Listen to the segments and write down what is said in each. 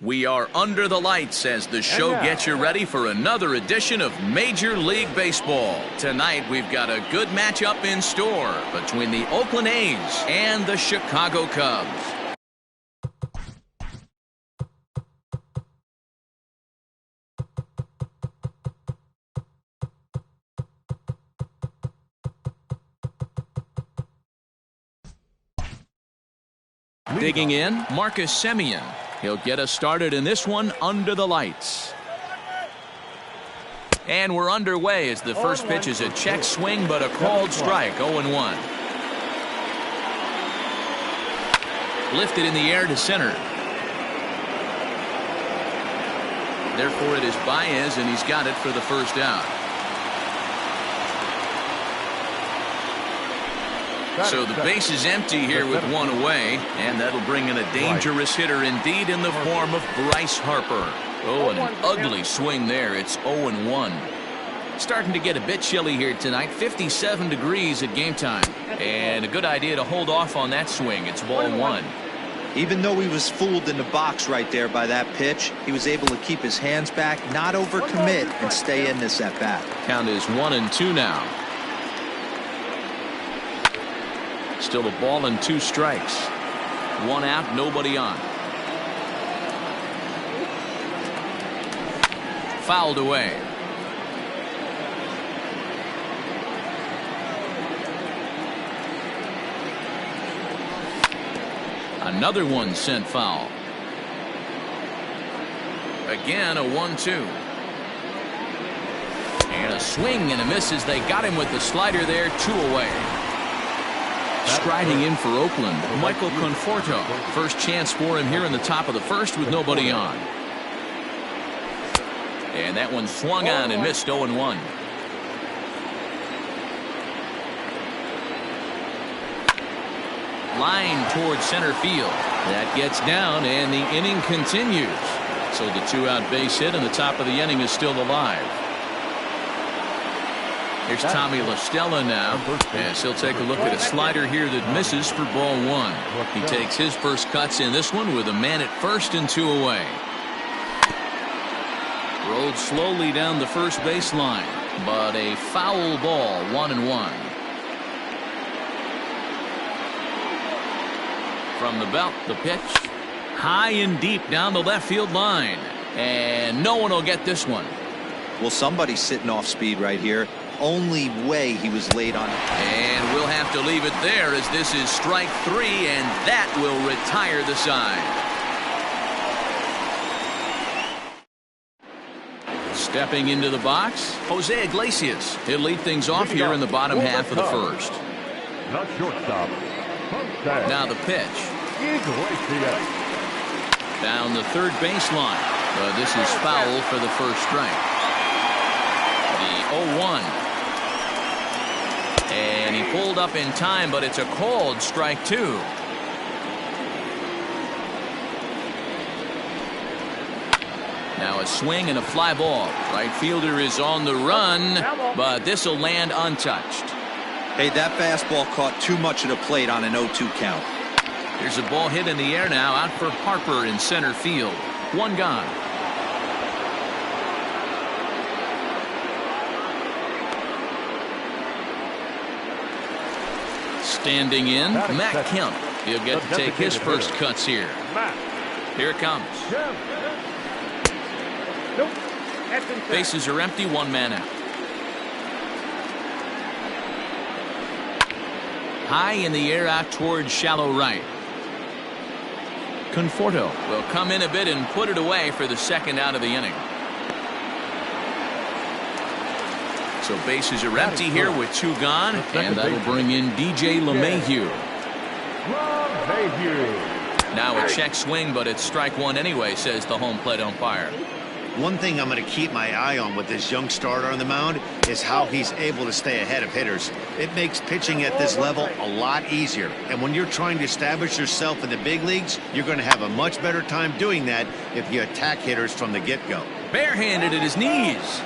We are under the lights as the show gets you ready for another edition of Major League Baseball. Tonight we've got a good matchup in store between the Oakland A's and the Chicago Cubs. Digging in, Marcus Semien. He'll get us started in this one under the lights. And we're underway as the first pitch is a check swing, but a called strike, 0-1. Lifted in the air to center. Therefore, it is Baez, and he's got it for the first out. So the base is empty here with one away, and that'll bring in a dangerous hitter indeed in the form of Bryce Harper. Oh, an ugly swing there. It's 0-1. Starting to get a bit chilly here tonight. 57 degrees at game time. And a good idea to hold off on that swing. It's ball one. Even though he was fooled in the box right there by that pitch, he was able to keep his hands back, not overcommit, and stay in this at bat. Count is 1-2 now. Still a ball and 2 strikes. One out, nobody on. Fouled away. Another one sent foul. Again a 1-2. And a swing and a miss as they got him with the slider there. 2 away. Striding in for Oakland, Michael Conforto. First chance for him here in the top of the first with nobody on. And that one swung on and missed. 0-1. Line towards center field. That gets down and the inning continues. So the 2-out base hit and the top of the inning is still alive. Here's Tommy La Stella now, as he'll take a look at a slider here that misses for ball one. He takes his first cuts in this one with a man at first and 2 away. Rolled slowly down the first baseline, but a foul ball, 1-1. From the belt, the pitch. High and deep down the left field line. And no one will get this one. Well, somebody's sitting off speed right here. Only way he was late on it. And we'll have to leave it there as this is strike 3, and that will retire the side. Stepping into the box, Jose Iglesias. He'll lead things off here in the bottom half of the first. Not shortstop. Now the pitch. Down the third baseline. But this is foul for the first strike. The 0-1. And he pulled up in time, but it's a called strike 2. Now a swing and a fly ball. Right fielder is on the run, but this will land untouched. Hey, that fastball caught too much of the plate on an 0-2 count. There's a ball hit in the air now, out for Harper in center field. One gone. Standing in, Matt Kemp. He'll get to take his first cuts here. Here it comes. Bases are empty, one man out. High in the air out towards shallow right. Conforto will come in a bit and put it away for the second out of the inning. So bases are empty here with 2 gone, and that'll bring in DJ LeMahieu. Now a check swing, but it's strike 1 anyway, says the home plate umpire. One thing I'm going to keep my eye on with this young starter on the mound is how he's able to stay ahead of hitters. It makes pitching at this level a lot easier. And when you're trying to establish yourself in the big leagues, you're going to have a much better time doing that if you attack hitters from the get-go. Barehanded at his knees.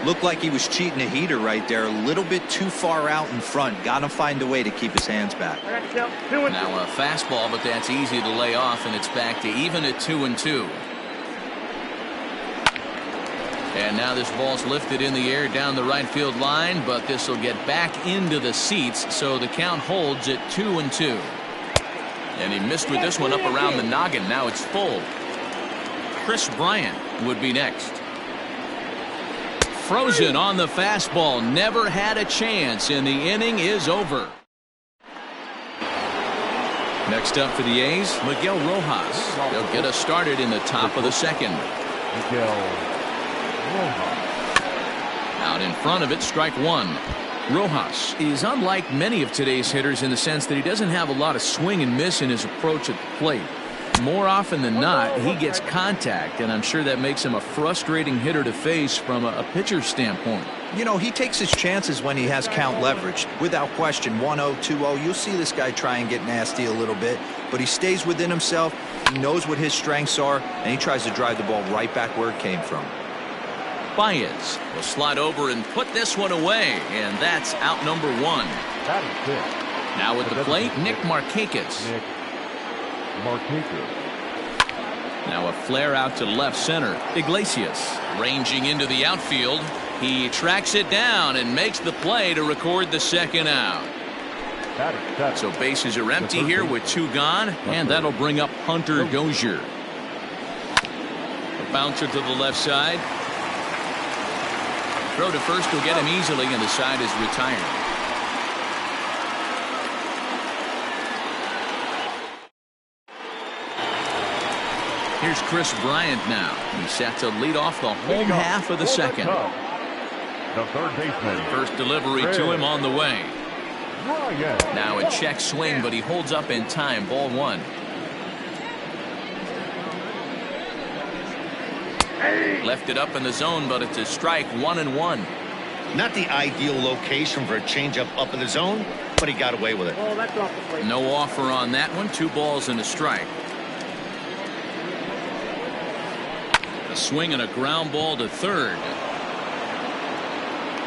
Looked like he was cheating a heater right there. A little bit too far out in front. Got to find a way to keep his hands back. Now a fastball, but that's easy to lay off, and it's back to even at 2-2. And now this ball's lifted in the air down the right field line, but this will get back into the seats, so the count holds at 2-2. And he missed with this one up around the noggin. Now it's full. Chris Bryant would be next. Frozen on the fastball. Never had a chance, and the inning is over. Next up for the A's, Miguel Rojas. They'll get us started in the top of the second. Out in front of it, strike one. Rojas is unlike many of today's hitters in the sense that he doesn't have a lot of swing and miss in his approach at the plate. More often than not, he gets contact, and I'm sure that makes him a frustrating hitter to face from a pitcher's standpoint. You know, he takes his chances when he has count leverage. Without question, 1-0, 2-0, you'll see this guy try and get nasty a little bit, but he stays within himself. He knows what his strengths are, and he tries to drive the ball right back where it came from. Baez will slide over and put this one away, and that's out number one. Now at the plate, Nick Markakis. Now a flare out to left center. Iglesias ranging into the outfield. He tracks it down and makes the play to record the second out. So bases are empty here with two gone, and that'll bring up Hunter Dozier. A bouncer to the left side. Throw to first will get him easily, and the side is retired. Here's Chris Bryant now. He's set to lead off the home half of the second. The third baseman. First delivery to him on the way. Now a check swing, but he holds up in time. Ball one. Left it up in the zone, but it's a strike. 1-1. Not the ideal location for a changeup up in the zone, but he got away with it. No offer on that one. 2 balls and a strike. A swing and a ground ball to third.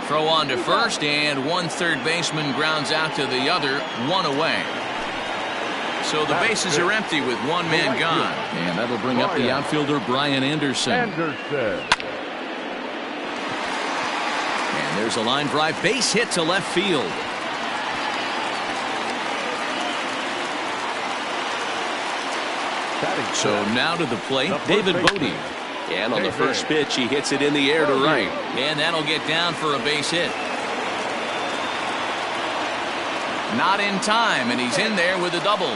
Throw on to first, and one third baseman grounds out to the other. 1 away. So the bases are empty with 1 man gone. And that'll bring up the outfielder Brian Anderson. And there's a line drive base hit to left field. So now to the plate, David Bodie. And on the first pitch, he hits it in the air to right. And that'll get down for a base hit. Not in time, and he's in there with a double.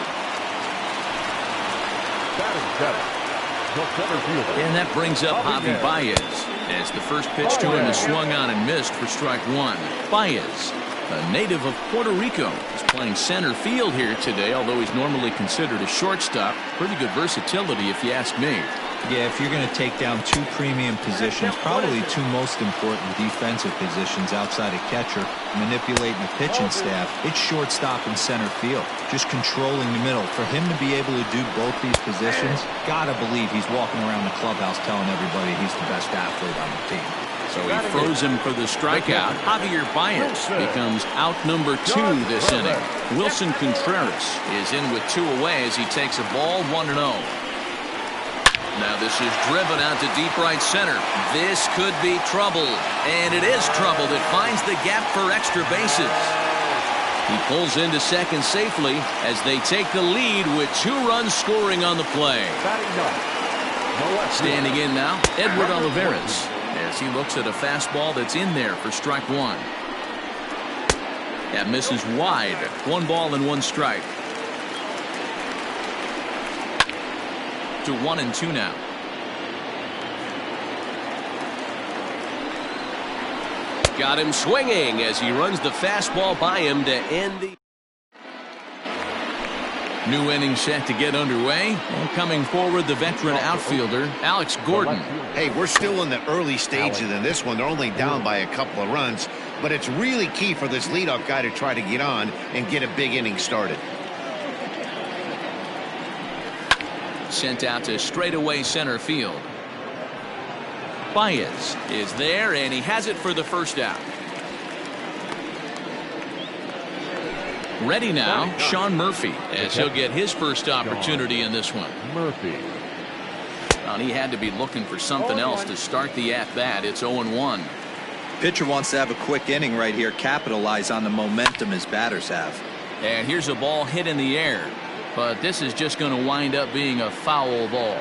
And that brings up Javi Baez, as the first pitch to him is swung on and missed for strike one. Baez, a native of Puerto Rico, is playing center field here today, although he's normally considered a shortstop. Pretty good versatility, if you ask me. Yeah, if you're going to take down 2 premium positions, probably 2 most important defensive positions outside of catcher, manipulating the pitching staff, it's shortstop and center field, just controlling the middle. For him to be able to do both these positions, gotta believe he's walking around the clubhouse telling everybody he's the best athlete on the team. So he throws him for the strikeout. Javier Baez becomes out number 2 this inning. Wilson Contreras is in with 2 away as he takes a ball. 1-0. Now this is driven out to deep right center. This could be trouble, and it is trouble that finds the gap for extra bases. He pulls into second safely as they take the lead with 2 runs scoring on the play. Standing in now, Edward Olivares, as he looks at a fastball that's in there for strike one. That misses wide. 1 ball and 1 strike. To 1-2 now. Got him swinging as he runs the fastball by him to end the new inning set to get underway. And coming forward, the veteran outfielder Alex Gordon. Hey, we're still in the early stages in this one. They're only down by a couple of runs, but it's really key for this leadoff guy to try to get on and get a big inning started. Sent out to straightaway center field. Baez is there, and he has it for the first out. Ready now, Sean Murphy, as he'll get his first opportunity in this one. Murphy. And he had to be looking for something else to start the at-bat. It's 0-1. Pitcher wants to have a quick inning right here, capitalize on the momentum his batters have. And here's a ball hit in the air, but this is just going to wind up being a foul ball.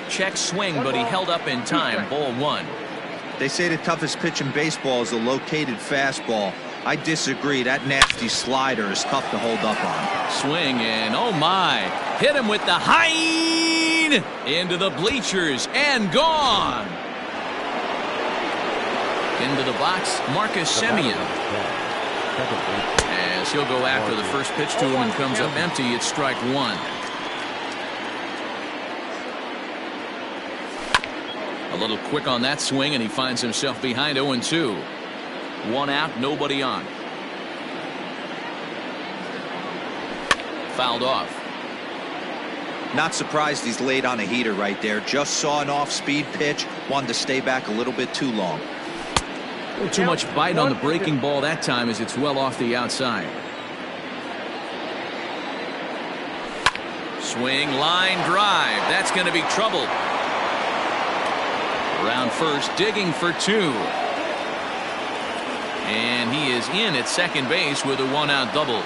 Check swing, but he held up in time. Ball 1. They say the toughest pitch in baseball is a located fastball. I disagree. That nasty slider is tough to hold up on. Swing, and oh my, hit him with the hind into the bleachers and gone. Into the box, Marcus Semien. As he'll go after the first pitch to him and comes up empty. It's strike 1. A little quick on that swing, and he finds himself behind 0-2. 1 out, nobody on. Fouled off. Not surprised he's laid on a heater right there. Just saw an off-speed pitch. Wanted to stay back a little bit too long. Too much bite on the breaking ball that time as it's well off the outside. Swing, line drive. That's going to be trouble. Around first, digging for 2. And he is in at second base with a 1-out double.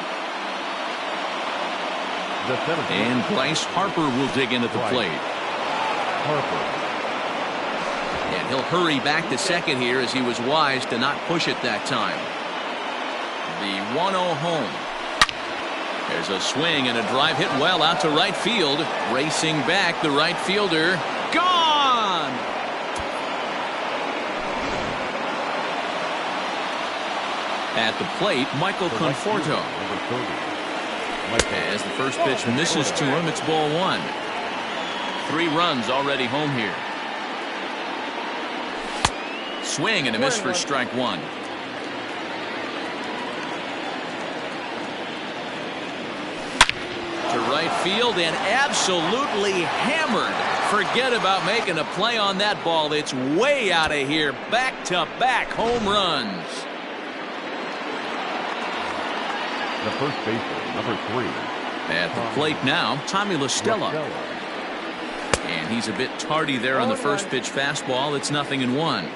And Bryce Harper will dig in at the plate. And he'll hurry back to second here as he was wise to not push it that time. The 1-0 home. There's a swing and a drive hit well out to right field. Racing back, the right fielder. Gone! At the plate, Michael Conforto. As the first pitch misses to him, it's ball 1. 3 runs already home here. Swing and a miss for strike 1. To right field and absolutely hammered. Forget about making a play on that ball. It's way out of here. Back-to-back home runs. The first baseman, number 3. At the plate now, Tommy La Stella. And he's a bit tardy there on the first pitch fastball. It's 0-1.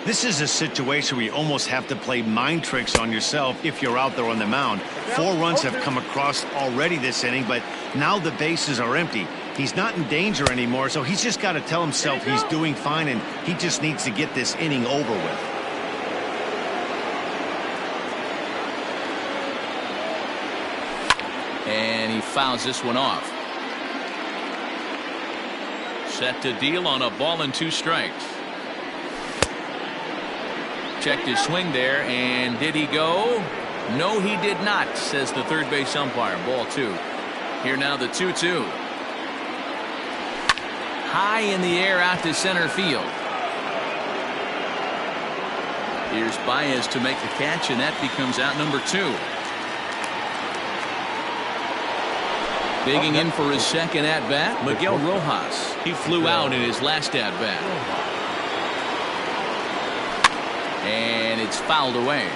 This is a situation where you almost have to play mind tricks on yourself if you're out there on the mound. 4 runs have come across already this inning, but now the bases are empty. He's not in danger anymore, so he's just got to tell himself he's doing fine, and he just needs to get this inning over with. And he fouls this one off. Set to deal on a ball and 2 strikes. Checked his swing there, and did he go? No, he did not, says the third base umpire. Ball 2. Here now the 2-2. High in the air out to center field. Here's Baez to make the catch, and that becomes out number 2. Digging in for his second at-bat, Miguel Rojas. He flew out in his last at-bat. And it's fouled away.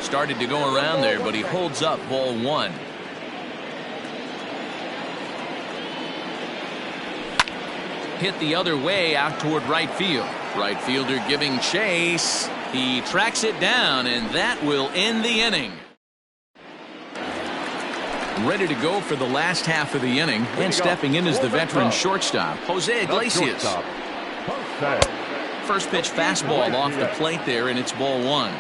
Started to go around there, but he holds up ball 1. Hit the other way out toward right field. Right fielder giving chase. He tracks it down, and that will end the inning. Ready to go for the last half of the inning, and stepping in is the veteran shortstop, Jose Iglesias. First pitch fastball off the plate there, and it's ball 1.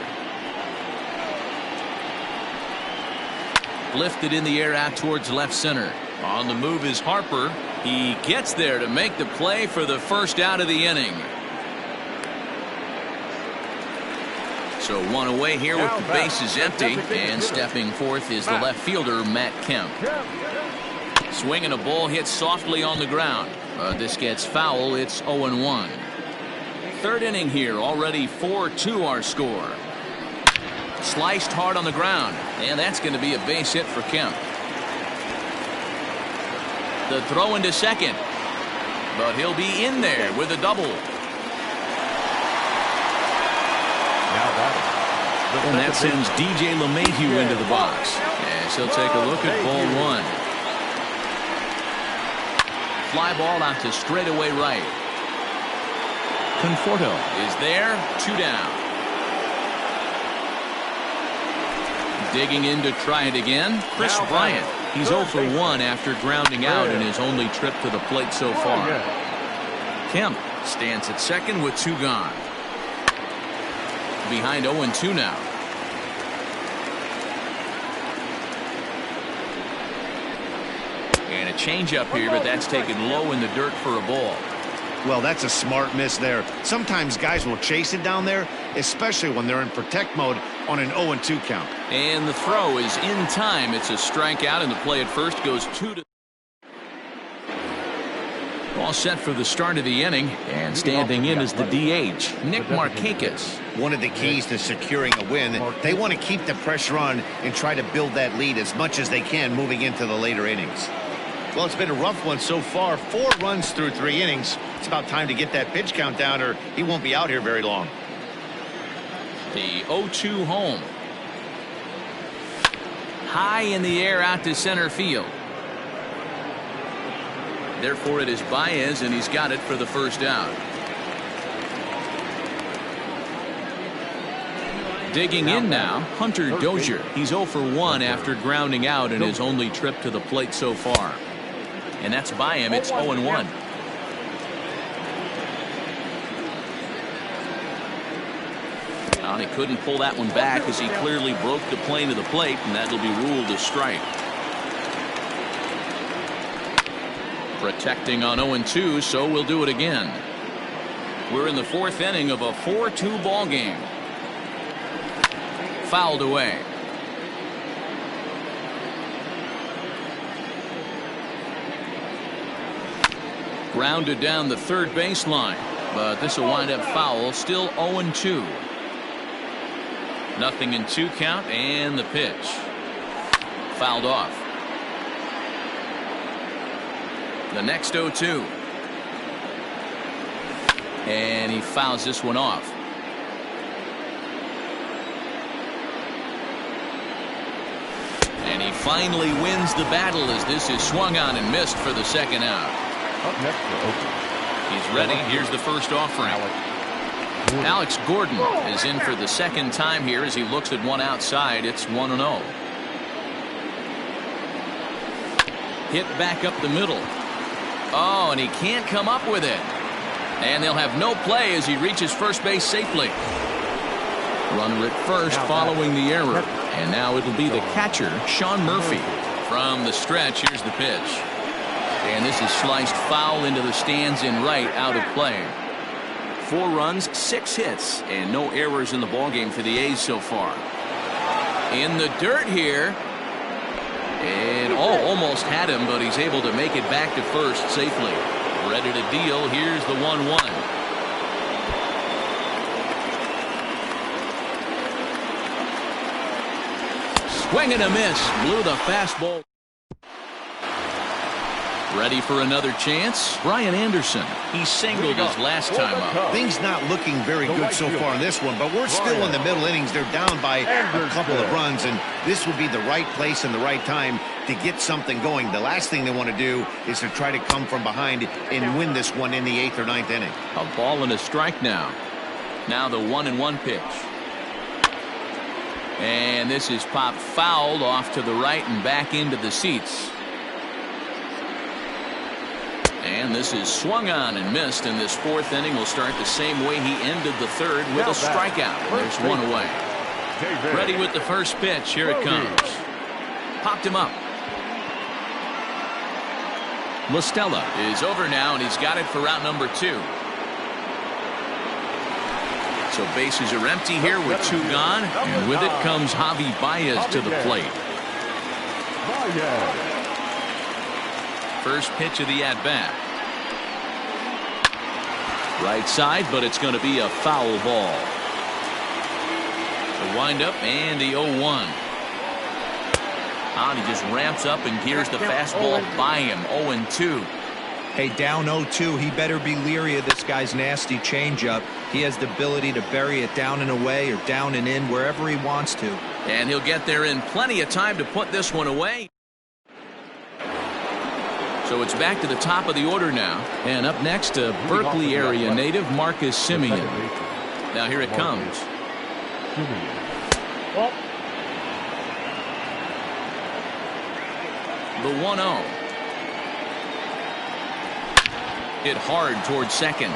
Lifted in the air out towards left center. On the move is Harper. He gets there to make the play for the first out of the inning. So 1 away here with the bases empty, and stepping forth is the left fielder, Matt Kemp. Swinging a ball hit softly on the ground. This gets foul. It's 0-1. Third inning here, already 4-2 our score. Sliced hard on the ground, and that's going to be a base hit for Kemp. The throw into second, but he'll be in there with a double. Now batting, the And that sends DJ LeMahieu into the box. As he'll take a look at ball one. Fly ball out to straightaway right. Conforto is there. 2 down. Digging in to try it again. Chris Bryant. He's 0 for 1 after grounding out in his only trip to the plate so far. Kemp stands at second with 2 gone. Behind 0-2 now. And a changeup here, but that's taken low in the dirt for a ball. Well, that's a smart miss there. Sometimes guys will chase it down there, especially when they're in protect mode on an 0-2 count. And the throw is in time. It's a strikeout, and the play at first goes 2 to. All set for the start of the inning, and standing in is the DH, Nick Markakis. One of the keys to securing a win, they want to keep the pressure on and try to build that lead as much as they can moving into the later innings. Well, it's been a rough one so far. 4 runs through 3 innings. It's about time to get that pitch count down, or he won't be out here very long. The 0-2 home. High in the air out to center field. Therefore, it is Baez, and he's got it for the first out. Digging in now, Hunter Dozier. He's 0 for 1 after grounding out in his only trip to the plate so far. And that's by him. It's 0-1. Well, he couldn't pull that one back as he clearly broke the plane of the plate, and that'll be ruled a strike. Protecting on 0-2, so we'll do it again. We're in the 4th inning of a 4-2 ball game. Fouled away. Grounded down the third baseline, but this will wind up foul. Still 0-2. Nothing in 2 count, and the pitch. Fouled off. The next 0-2. And he fouls this one off. And he finally wins the battle as this is swung on and missed for the second out. Up next for Oakland. He's ready. Here's the first offering. Alex Gordon is in for the second time here as he looks at one outside. It's 1-0. Hit back up the middle. Oh, and he can't come up with it. And they'll have no play as he reaches first base safely. Runner at first following the error. And now it'll be the catcher, Sean Murphy. From the stretch, here's the pitch. And this is sliced foul into the stands in right, out of play. 4 runs, 6 hits, and no errors in the ballgame for the A's so far. In the dirt here. And almost had him, but he's able to make it back to first safely. Ready to deal. Here's the 1-1. Swing and a miss. Blew the fastball. Ready for another chance. Brian Anderson. He singled his last time up. Things not looking very good so far in this one, but we're still in the middle innings. They're down by a couple of runs, and this would be the right place and the right time to get something going. The last thing they want to do is to try to come from behind and win this one in the 8th or 9th inning. A ball and a strike now. Now the 1-1 pitch. And this is popped fouled off to the right and back into the seats. And this is swung on and missed, and this 4th inning will start the same way he ended the 3rd with a strikeout. And there's one away. Ready with the first pitch. Here it comes. Popped him up. La Stella is over now, and he's got it for route number 2. So bases are empty here with 2 gone, and with it comes Javi Baez to the plate. First pitch of the at-bat. Right side, but it's going to be a foul ball. The windup and the 0-1. And he just ramps up and gears the fastball by him. 0-2. Hey, down 0-2, he better be leery of this guy's nasty changeup. He has the ability to bury it down and away or down and in wherever he wants to. And he'll get there in plenty of time to put this one away. So it's back to the top of the order now. And up next, a Berkeley area native, Marcus Simeon. Now here it comes. The 1-0. Hit hard towards second.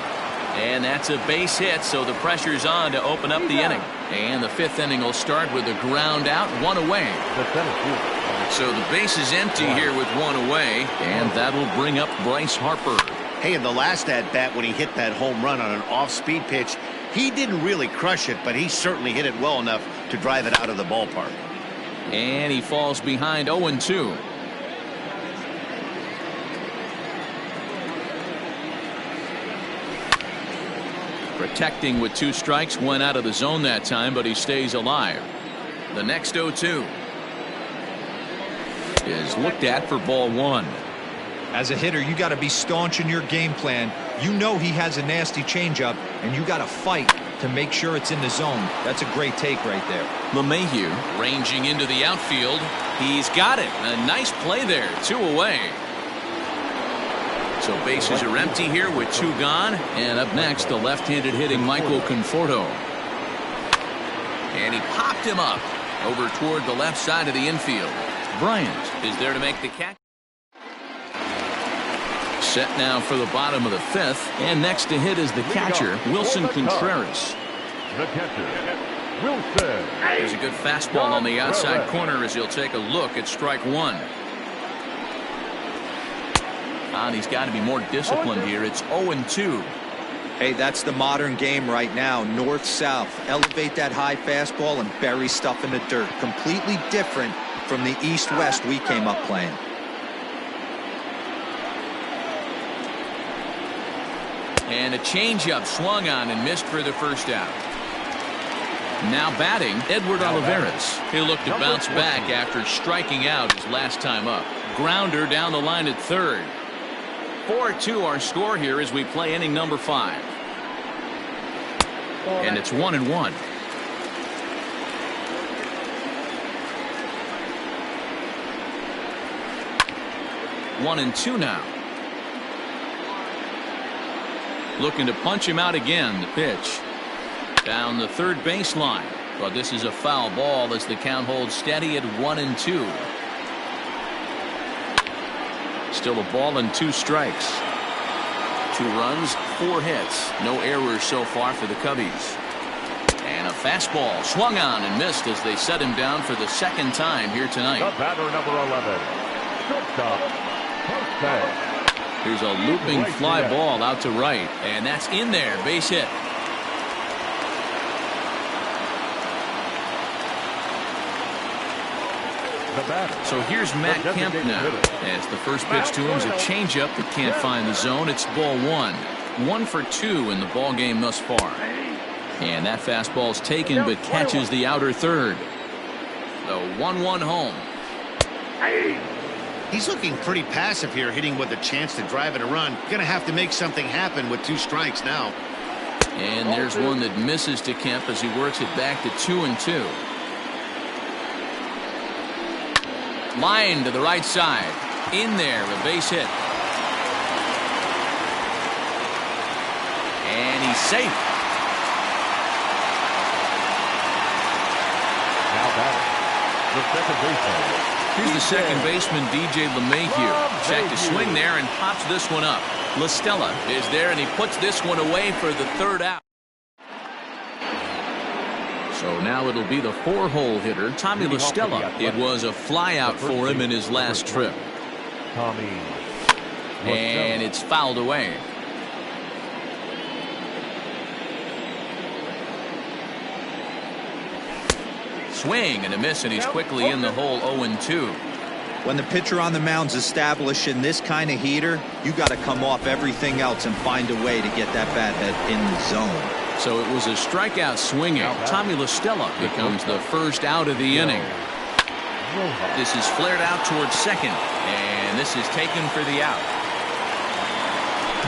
And that's a base hit, so the pressure's on to open up the inning. And the fifth inning will start with a ground out, one away. So the base is empty here with one away, and that'll bring up Bryce Harper. Hey, in the last at-bat when he hit that home run on an off-speed pitch, he didn't really crush it, but he certainly hit it well enough to drive it out of the ballpark. And he falls behind 0-2. Protecting with 2 strikes, went out of the zone that time, but he stays alive. The next 0-2 is looked at for ball 1. As a hitter, you got to be staunch in your game plan. You know he has a nasty changeup, and you got to fight to make sure it's in the zone. That's a great take right there. LeMahieu ranging into the outfield. He's got it. A nice play there. 2 away. So bases are empty here with 2 gone. And up next, the left-handed hitting Michael Conforto. And he popped him up over toward the left side of the infield. Bryant is there to make the catch. Set now for the bottom of the 5th. And next to hit is the catcher, Wilson Contreras. The catcher, Wilson. There's a good fastball on the outside corner as he'll take a look at strike 1. And he's got to be more disciplined here. It's 0-2. Hey, that's the modern game right now. North-south. Elevate that high fastball and bury stuff in the dirt. Completely different from the east-west we came up playing. And a changeup swung on and missed for the first out. Now batting, Edward Olivares. He'll look to bounce back after striking out his last time up. Grounder down the line at third. 4-2 our score here as we play inning number 5. And it's 1-1. One and 2 now. Looking to punch him out again. The pitch down the third baseline, but this is a foul ball as the count holds steady at 1-2. Still a ball and 2 strikes. 2 runs, 4 hits. No errors so far for the Cubbies. And a fastball swung on and missed as they set him down for the second time here tonight. The batter, number 11, shortstop, Jose. Here's a looping fly ball out to right, and that's in there. Base hit. So here's Matt Kemp now, as the first pitch to him is a changeup that can't find the zone. It's ball 1. 1 for 2 in the ball game thus far. And that fastball's taken but catches the outer third. The 1-1 home. He's looking pretty passive here, hitting with a chance to drive it a run. Gonna have to make something happen with 2 strikes now. And there's one that misses to Kemp as he works it back to 2-2. Line to the right side. In there, a base hit. And he's safe. Now batting, the second baseman. Here's the second baseman, DJ LeMahieu. Check to swing there and pops this one up. LaStella is there, and he puts this one away for the third out. So now it'll be the 4-hole hitter, Tommy LaStella. It was a fly out for him in his last trip. And it's fouled away. Swing and a miss, and he's quickly in the hole. 0-2. When the pitcher on the mound's establishing this kind of heater, you got to come off everything else and find a way to get that bat head in the zone. So it was a strikeout swinging. Tommy LaStella becomes the first out of the inning. This is flared out towards second, and this is taken for the out.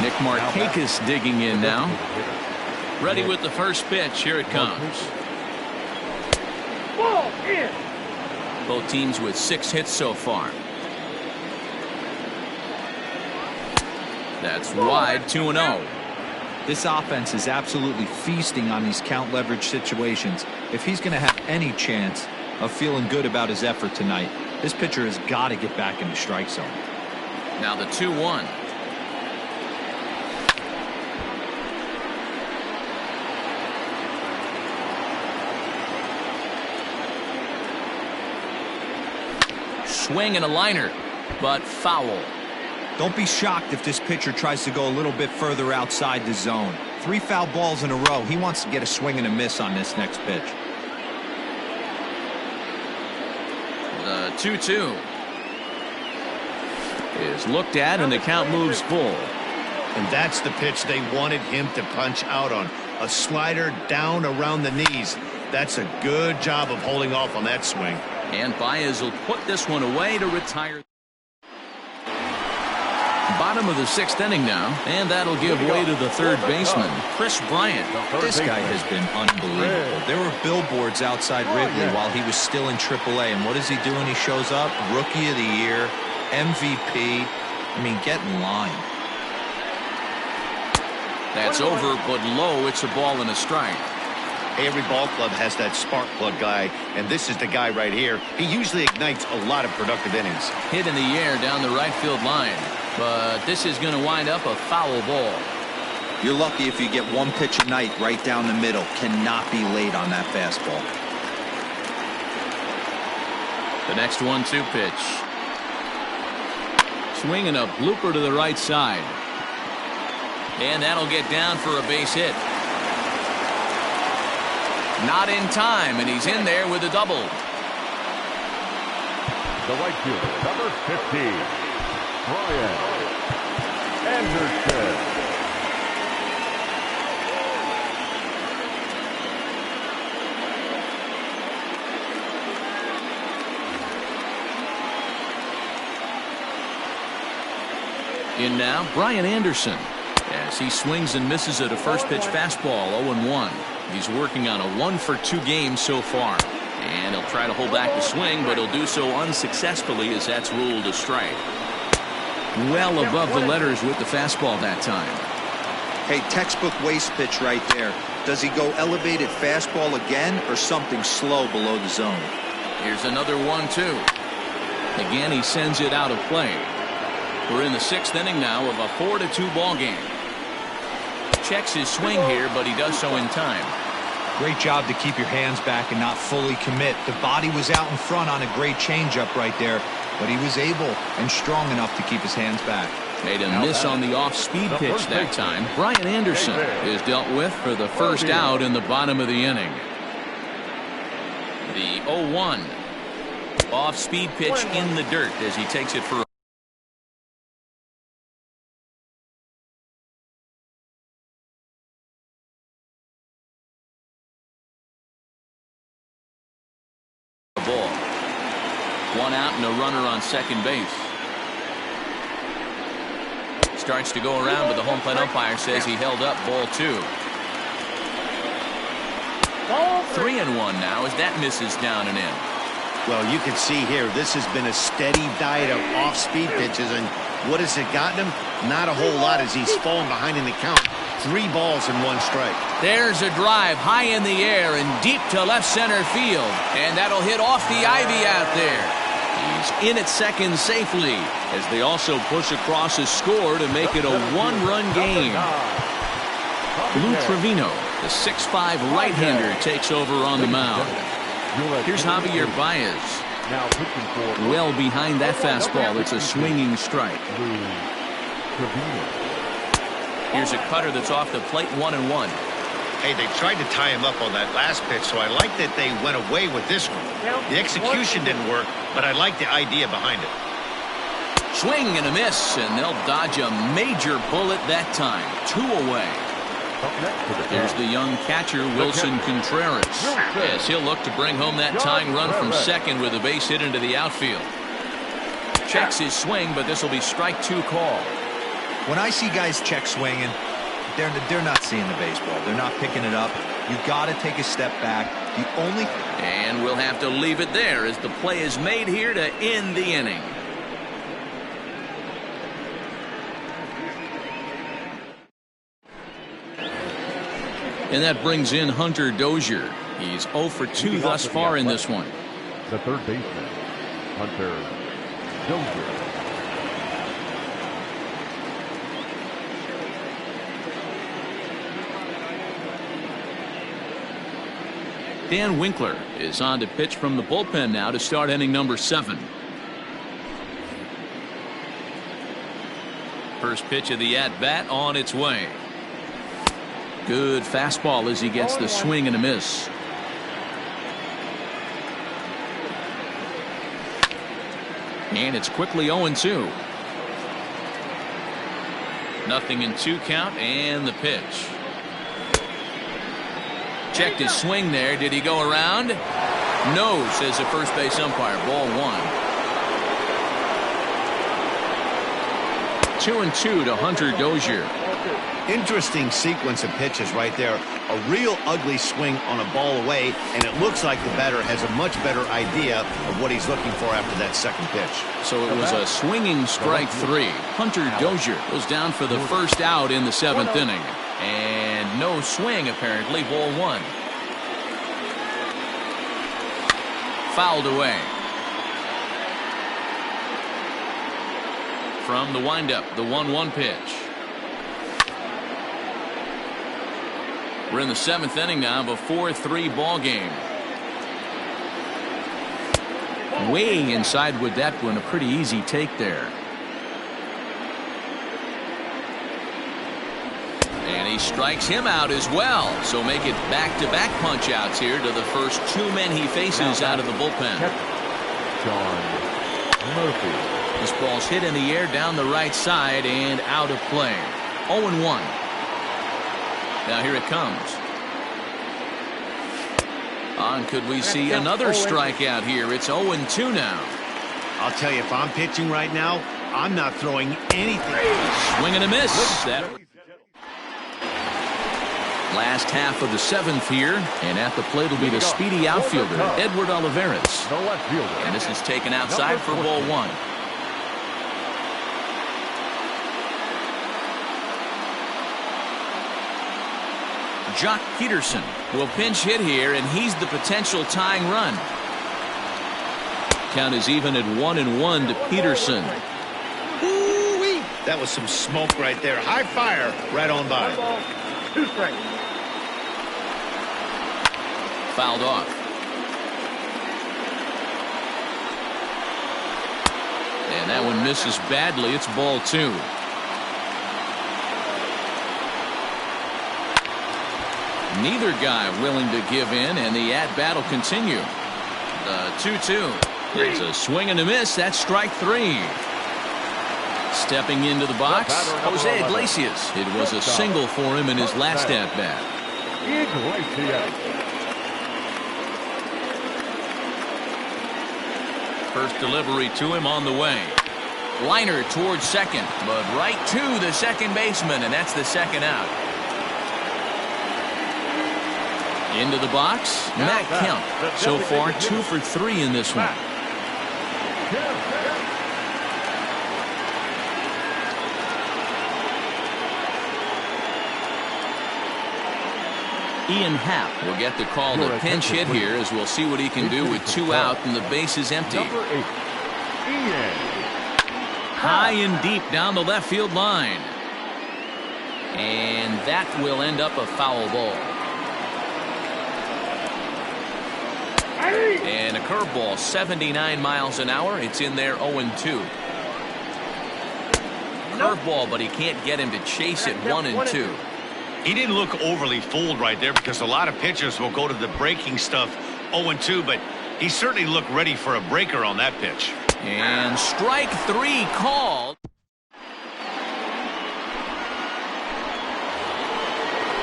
Nick Markakis digging in now. Ready with the first pitch. Here it comes. Ball in. Both teams with 6 hits so far. That's wide, 2-0. This offense is absolutely feasting on these count leverage situations. If he's going to have any chance of feeling good about his effort tonight, this pitcher has got to get back in the strike zone. Now the 2-1. Swing and a liner, but foul. Don't be shocked if this pitcher tries to go a little bit further outside the zone. 3 foul balls in a row. He wants to get a swing and a miss on this next pitch. The 2-2 is looked at, and the count moves full. And that's the pitch they wanted him to punch out on. A slider down around the knees. That's a good job of holding off on that swing. And Baez will put this one away to retire. Bottom of the 6th inning now, and that'll give way to the third baseman, Chris Bryant. This guy has been unbelievable. There were billboards outside Wrigley while he was still in AAA, and what does he do when he shows up? Rookie of the Year, MVP. I mean, get in line. That's over, but low. It's a ball and a strike. Every ball club has that spark plug guy, and this is the guy right here. He usually ignites a lot of productive innings. Hit in the air down the right field line, but this is going to wind up a foul ball. You're lucky if you get one pitch a night right down the middle. Cannot be late on that fastball. The next 1-2 pitch. Swinging a blooper to the right side. And that'll get down for a base hit. Not in time, and he's in there with a double. The right fielder, number 15, Brian Anderson. In now, Brian Anderson, as he swings and misses at a first pitch fastball, 0-1. He's working on a 1-for-2 game so far. And he'll try to hold back the swing, but he'll do so unsuccessfully as that's ruled a strike. Well above the letters with the fastball that time. Hey, textbook waste pitch right there. Does he go elevated fastball again or something slow below the zone? Here's another 1-2. Again, he sends it out of play. We're in the 6th inning now of a 4-2 ball game. Checks his swing here, but he does so in time. Great job to keep your hands back and not fully commit. The body was out in front on a great changeup right there, but he was able and strong enough to keep his hands back. Made a miss on the off-speed pitch that time. Brian Anderson is dealt with for the first out in the bottom of the inning. The 0-1 off-speed pitch in the dirt as he takes it for a ball. 1 out and a runner on second base. Starts to go around, but the home plate umpire says he held up ball 2. 3-1 now as that misses down and in. Well, you can see here, this has been a steady diet of off-speed pitches, and what has it gotten him? Not a whole lot as he's fallen behind in the count. 3 balls and 1 strike. There's a drive high in the air and deep to left center field, and that'll hit off the ivy out there. He's in at second safely as they also push across a score to make it a 1-run game. Lou Trevino, the 6'5" right-hander, takes over on the mound. Here's Javier Baez. Well behind that fastball. It's a swinging strike. Here's a cutter that's off the plate, 1-1. Hey, they tried to tie him up on that last pitch, so I like that they went away with this one. The execution didn't work, but I like the idea behind it. Swing and a miss, and they'll dodge a major bullet that time. 2 away. There's the young catcher, Wilson Contreras, as he'll look to bring home that tying run from second with a base hit into the outfield. Checks his swing, but this will be strike 2 call. When I see guys check swinging, they're not seeing the baseball. They're not picking it up. You got to take a step back. The only... And we'll have to leave it there as the play is made here to end the inning. And that brings in Hunter Dozier. He's 0 for 2 thus far in this one. The third baseman, Hunter Dozier. Dan Winkler is on to pitch from the bullpen now to start inning number 7. First pitch of the at-bat on its way. Good fastball as he gets the swing and a miss. And it's quickly 0-2. Nothing in 2 count and the pitch. Checked his swing there. Did he go around? No, says the first base umpire. Ball 1. 2-2 to Hunter Dozier. Interesting sequence of pitches right there. A real ugly swing on a ball away, and it looks like the batter has a much better idea of what he's looking for after that second pitch. So it was a swinging strike 3. Hunter Dozier goes down for the first out in the 7th inning. And no swing, apparently. Ball 1. Fouled away. From the windup, the 1-1 pitch. We're in the 7th inning now of a 4-3 ball game. Way inside with that one. A pretty easy take there. And he strikes him out as well. So make it back-to-back punch-outs here to the first 2 men he faces out of the bullpen. John Murphy. This ball's hit in the air down the right side and out of play. 0-1. Now here it comes. On, could we see another strikeout here? It's 0-2 now. I'll tell you, if I'm pitching right now, I'm not throwing anything. Swing and a miss. That last half of the 7th here, and at the plate will be the speedy outfielder, Edward Olivares. The left fielder. And this is taken outside for ball 1. Jock Peterson will pinch hit here, and he's the potential tying run. Count is even at 1-1 to Peterson. Ooh-wee. That was some smoke right there. High fire right on by. 2 strikes. Fouled off. And that one misses badly. It's ball 2. Neither guy willing to give in, and the at-bat will continue. The 2-2. There's a swing and a miss. That's strike 3. Stepping into the box, Jose Iglesias. It was a single for him in his last at-bat. Iglesias. First delivery to him on the way. Liner towards second, but right to the second baseman, and that's the second out. Into the box, Matt Kemp. So far, 2 for 3 in this one. Ian Happ will get the call to pinch hit here, as we'll see what he can do with 2 out and the base is empty. Number 8, Ian. High and deep down the left field line. And that will end up a foul ball. And a curveball, 79 miles an hour. It's in there, 0-2. Curveball, but he can't get him to chase it. 1-2. He didn't look overly fooled right there, because a lot of pitchers will go to the breaking stuff 0-2, but he certainly looked ready for a breaker on that pitch. And strike 3 called.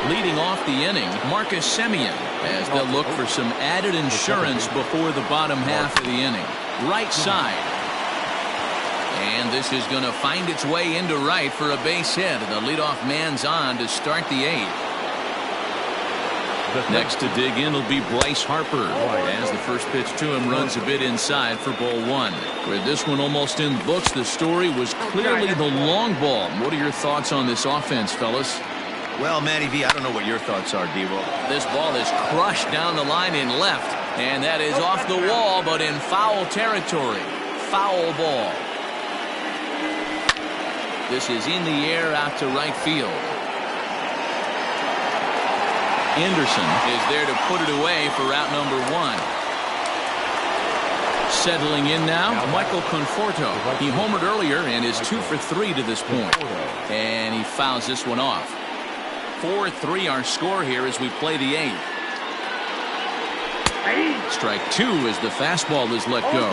Leading off the inning, Marcus Semien, as they'll look for some added insurance before the bottom half of the inning. Right side. And this is going to find its way into right for a base hit. The leadoff man's on to start the 8th. Next to dig in will be Bryce Harper, as the first pitch to him runs a bit inside for ball 1. With this one almost in the books, the story was clearly the long ball. What are your thoughts on this offense, fellas? Well, Matty V, I don't know what your thoughts are, D-Roll. This ball is crushed down the line in left, and that is off the wall, but in foul territory. Foul ball. This is in the air out to right field. Anderson is there to put it away for route number 1. Settling in now, Michael Conforto. He homered earlier and is 2 for 3 to this point. And he fouls this one off. 4-3 our score here as we play the 8th. Strike 2 as the fastball is let go.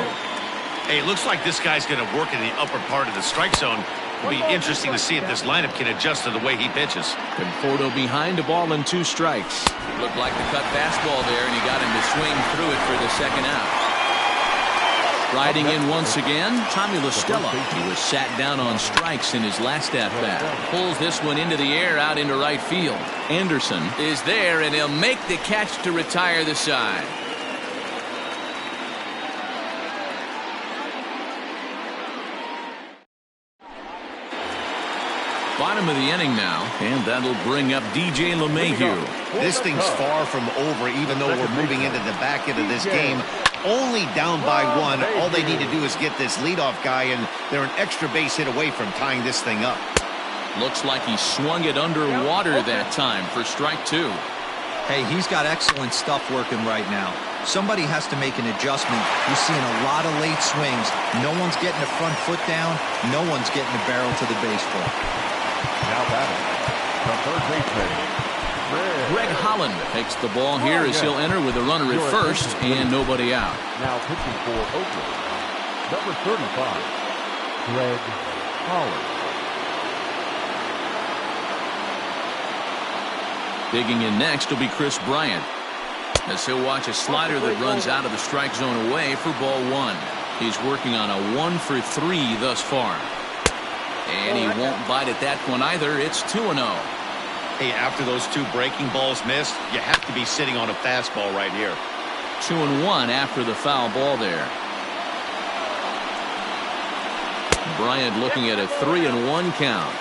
Hey, it looks like this guy's going to work in the upper part of the strike zone. It'll be interesting to see if this lineup can adjust to the way he pitches. Conforto behind a ball and 2 strikes. Looked like the cut fastball there, and he got him to swing through it for the second out. Riding in once again, Tommy La Stella. He was sat down on strikes in his last at-bat. Pulls this one into the air out into right field. Anderson is there, and he'll make the catch to retire the side. Bottom of the inning now, and that'll bring up DJ LeMahieu. This thing's far from over, even though we're moving into the back end of this game. Only down by 1. All they need to do is get this leadoff guy, and they're an extra base hit away from tying this thing up. Looks like he swung it underwater that time for strike 2. Hey, he's got excellent stuff working right now. Somebody has to make an adjustment. You're seeing a lot of late swings. No one's getting the front foot down. No one's getting the barrel to the baseball. Now batting, the third baseman, Greg Holland takes the ball here as he'll enter with a runner at first and nobody out. Now pitching for Oakland, number 35, Greg Holland. Digging in next will be Chris Bryant, as he'll watch a slider that runs out of the strike zone away for ball 1. He's working on a 1 for 3 thus far. And he won't bite at that one either. It's 2-0. Hey, after those 2 breaking balls missed, you have to be sitting on a fastball right here. 2-1 after the foul ball there. Bryant looking at a 3-1 count.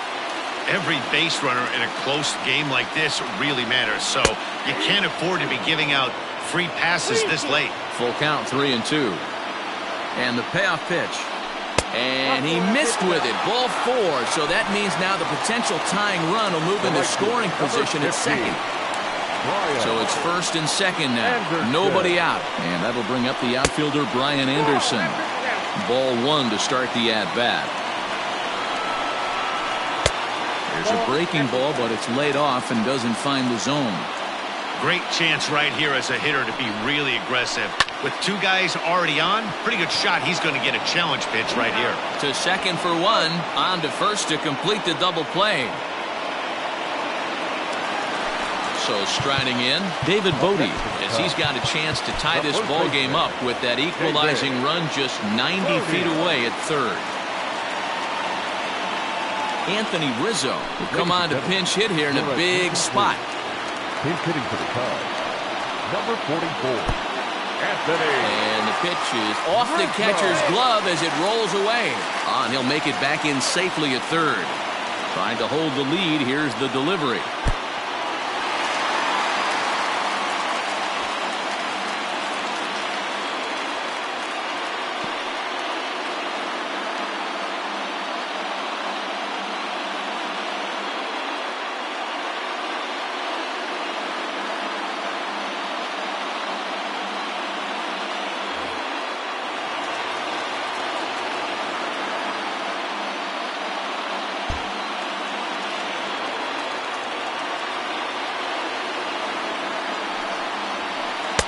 Every base runner in a close game like this really matters, so you can't afford to be giving out free passes this late. Full count, 3-2. And the payoff pitch. And he missed with it. Ball 4. So that means now the potential tying run will move into scoring position at second. So it's first and second now. Nobody out. And that'll bring up the outfielder Brian Anderson. Ball 1 to start the at-bat. There's a breaking ball, but it's laid off and doesn't find the zone. Great chance right here as a hitter to be really aggressive. With 2 guys already on, pretty good shot. He's going to get a challenge pitch right here. To second for 1, on to first to complete the double play. So striding in, David Bodie, as he's got a chance to tie this ball game up with that equalizing run just 90 feet away at third. Anthony Rizzo will come on to pinch hit here in a big spot. He's hitting for the Cubs, number 44. And the pitch is off the catcher's glove as it rolls away. And he'll make it back in safely at third. Trying to hold the lead. Here's the delivery.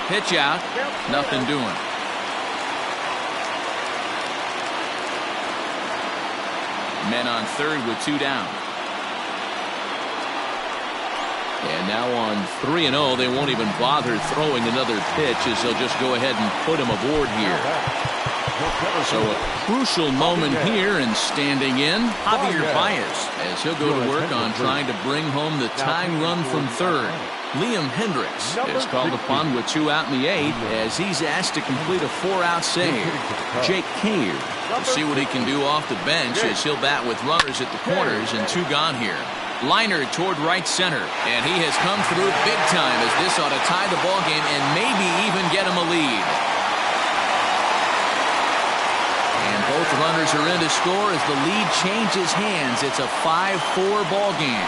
Pitch out, nothing doing. Men on third with 2 down. And now on 3-0, they won't even bother throwing another pitch as they'll just go ahead and put him aboard here. So a crucial moment here, and standing in, Javier Baez, as he'll go to work on trying to bring home the tying run from third. Liam Hendricks is called upon with 2 out in the 8th as he's asked to complete a 4-out save. Jake Cave will see what he can do off the bench as he'll bat with runners at the corners and 2 gone here. Liner toward right center, and he has come through big time as this ought to tie the ball game and maybe even get him a lead. And both runners are in to score as the lead changes hands. It's a 5-4 ball game.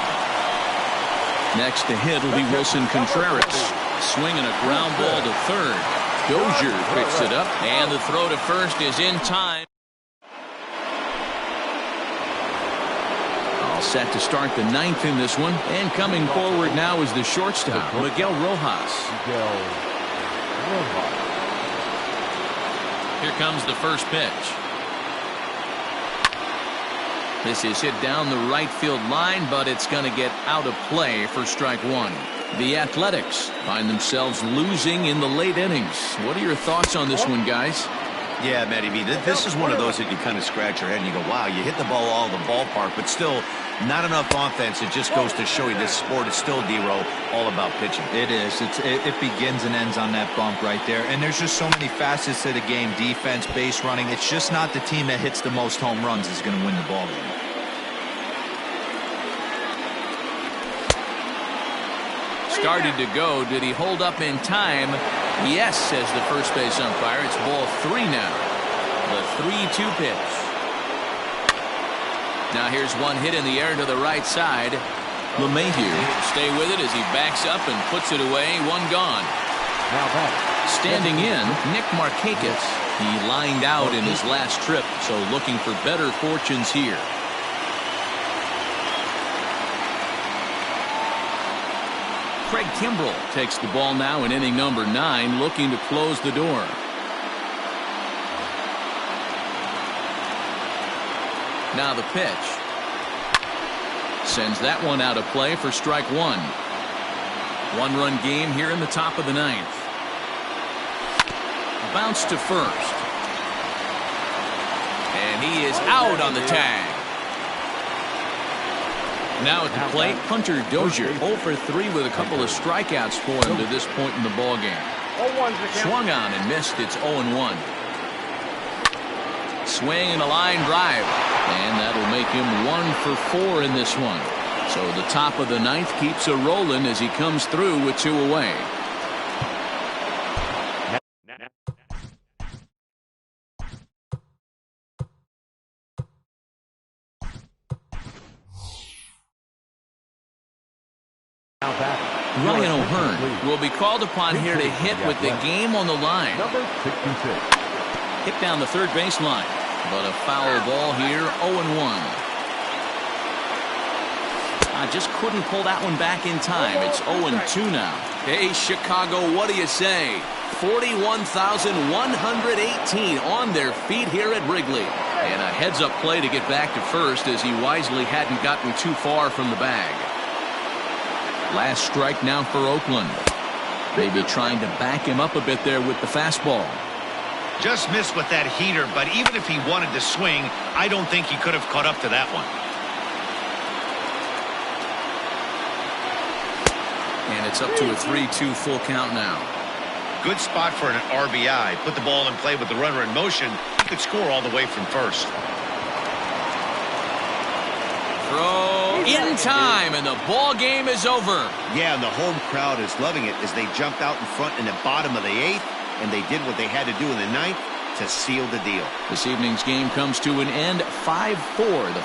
Next to hit will be Wilson Contreras, swinging a ground ball to third. Dozier picks it up, and the throw to first is in time. All set to start the 9th in this one, and coming forward now is the shortstop, Miguel Rojas. Here comes the first pitch. This is hit down the right field line, but it's going to get out of play for strike 1. The Athletics find themselves losing in the late innings. What are your thoughts on this one, guys? Yeah, Matty B, this is one of those that you kind of scratch your head and you go, wow, you hit the ball all the ballpark, but still not enough offense. It just goes to show you this sport is still, D-Row, all about pitching. It is. It begins and ends on that bump right there. And there's just so many facets to the game. Defense, base running. It's just not the team that hits the most home runs is going to win the ball game. Started to go. Did he hold up in time? Yes, says the first base umpire. It's ball 3 now. The 3-2 pitch. Now here's one hit in the air to the right side. LeMahieu stay with it as he backs up and puts it away. 1 gone. Standing in, Nick Markakis. He lined out in his last trip, so looking for better fortunes here. Craig Kimbrell takes the ball now in inning number 9, looking to close the door. Now the pitch. Sends that one out of play for strike 1. 1-run game here in the top of the 9th. Bounce to first. And he is out on the tag. Now at the plate, Hunter Dozier 0 for 3 with a couple of strikeouts for him to this point in the ball game. Swung on and missed. It's 0-1. Swing and a line drive, and that'll make him 1 for 4 in this one. So the top of the 9th keeps a rolling as he comes through with 2 away. Ryan O'Hearn will be called upon here to hit with the game on the line. Hit down the third baseline, but a foul ball here, 0-1. I just couldn't pull that one back in time. It's 0-2 now. Hey, Chicago, what do you say? 41,118 on their feet here at Wrigley. And a heads-up play to get back to first as he wisely hadn't gotten too far from the bag. Last strike now for Oakland. Maybe trying to back him up a bit there with the fastball. Just missed with that heater, but even if he wanted to swing, I don't think he could have caught up to that one. And it's up to a 3-2 full count now. Good spot for an RBI. Put the ball in play with the runner in motion. He could score all the way from first. Throw in time, and the ball game is over. Yeah, and the home crowd is loving it as they jumped out in front in the bottom of the 8th, and they did what they had to do in the 9th to seal the deal. This evening's game comes to an end, 5-4. The